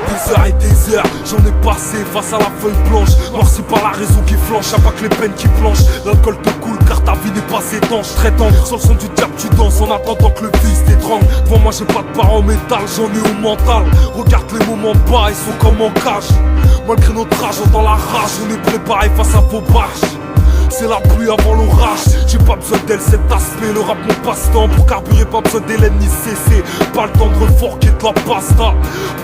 Des heures et des heures, j'en ai passé face à la feuille blanche. Noirci par la raison qui flanche, y'a pas que les peines qui planchent. L'alcool te coule car ta vie n'est pas étanche. Très tendre, sur le son du diable tu danses en attendant que le vice t'étrangle. Devant moi j'ai pas de parents en métal, j'en ai au mental. Regarde les moments bas, ils sont comme en cage. Malgré notre rage, dans la rage, on est préparé face à vos barges. C'est la pluie avant l'orage, j'ai pas besoin d'elle, cet aspect. Le rap mon passe-temps, pour carburer pas besoin d'Hélène ni CC. Pas le temps de reforquer de la pasta.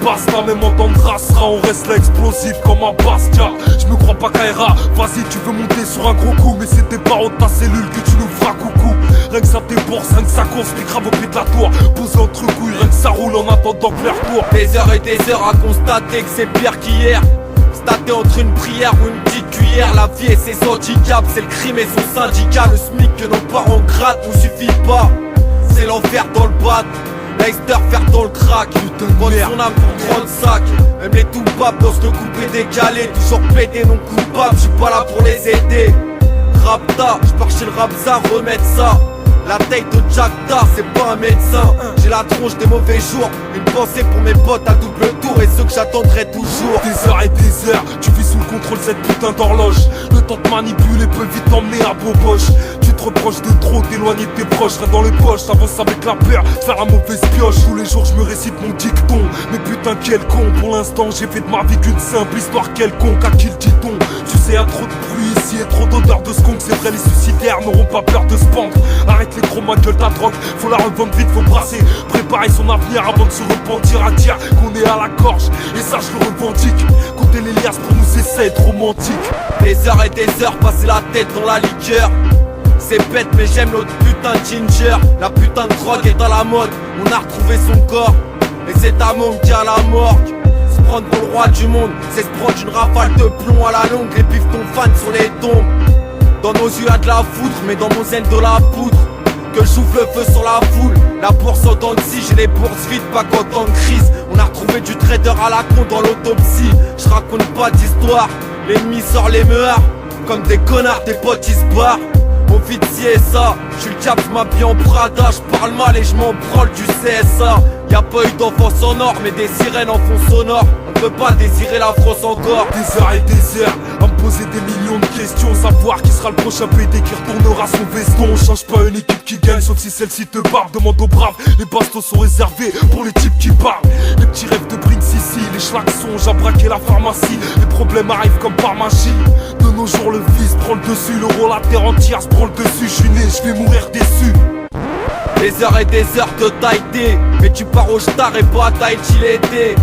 Basta, même en temps de racera, on reste là explosif comme un Bastia. Je me crois pas Kaira, vas-y tu veux monter sur un gros coup. Mais c'était pas haut ta cellule que tu nous feras coucou. Rien que ça t'ébourse, rien que ça course, puis grave au pied de la tour. Posé entre couilles, rien que ça roule en attendant que l'air tourne. Des heures et des heures à constater que c'est pire qu'hier. Staté entre une prière ou une petite cuillère. La vie et ses handicaps, c'est le crime et son syndicat. Le SMIC que nos parents grattent nous suffit pas. C'est l'enfer dans le bat, Leicester faire dans le crack. Vendre son âme pour 30 sacs. Même les tout papes doivent se couper décalé. Toujours pédé non coupable, j'suis pas là pour les aider. Rapta, j'pars chez le Rapza remettre ça. La taille de Jackda, c'est pas un médecin. J'ai la tronche des mauvais jours. Une pensée pour mes potes à double tour et ceux que j'attendrai toujours. Des heures et des heures, tu vis sous le contrôle cette putain d'horloge. Le temps de manipuler peut vite t'emmener à Boboche. Tu te reproches de trop, d'éloigner de tes proches. Reste dans les poches, t'avances avec la peur, faire la mauvaise pioche. Tous les jours je me récite mon dicton. Mais putain quel con, pour l'instant j'ai fait de ma vie qu'une simple histoire quelconque. À qui le dit-on? Tu sais y'a trop de bruit ici et trop d'odeur de skunk. C'est vrai les suicidaires n'auront pas peur de se pendre. Arrête les gros ma gueule ta drogue, faut la revendre vite, faut brasser. Préparer son avenir avant de se repentir. À dire qu'on est à la gorge, et ça je le revendique. Compter les liasses pour nous c'est ça être romantique. Des heures et des heures, passer la tête dans la liqueur. C'est bête mais j'aime l'autre putain de ginger. La putain de drogue est à la mode, on a retrouvé son corps. Et c'est ta môme qui a la morgue. Se prendre pour le roi du monde, c'est se prendre une rafale de plomb à la longue. Les pifs ton fan sur les tombes. Dans nos yeux y'a de la foudre, mais dans mon zen de la poudre. Que je souffle le feu sur la foule. La bourse en dents de scie, j'ai les bourses vides, pas qu'en temps de crise. On a retrouvé du trader à la con dans l'autopsie. Je raconte pas d'histoire, l'ennemi sort les meurs. Comme des connards, des potes ils se barrent. Mon vide ci et ça, j'suis le cap, j'm'habille en Prada. J'parle mal et j'm'en branle du CSA. Y'a pas eu d'enfance en or, mais des sirènes en fond sonore. On peut pas désirer la France encore. Des heures et des heures à me poser des millions de questions. Savoir qui sera le prochain PD qui retournera son veston. On change pas une équipe qui gagne, sauf si celle-ci te barre. Demande aux braves, les bastos sont réservés pour les types qui parlent. Les petits rêves de Brinks ici, les schlacksons, j'ai braqué la pharmacie. Les problèmes arrivent comme par magie. De nos jours le vice prend le dessus, l'euro la terre entière se prend le dessus. J'suis né, j'vais mourir déçu. Des heures et des heures de taille, mais tu pars au star et pas à Tahiti l'été.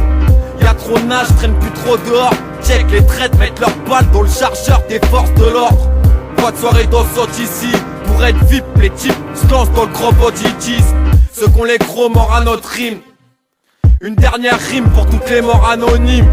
Y'a trop de nage, traîne plus trop dehors. Check les traites, mettent leurs balles dans le chargeur des forces de l'ordre. Pas de soirée dansante ici, pour être VIP, les types se lancent dans le grand banditisme. Ceux qu'on les gros morts à notre rime. Une dernière rime pour toutes les morts anonymes.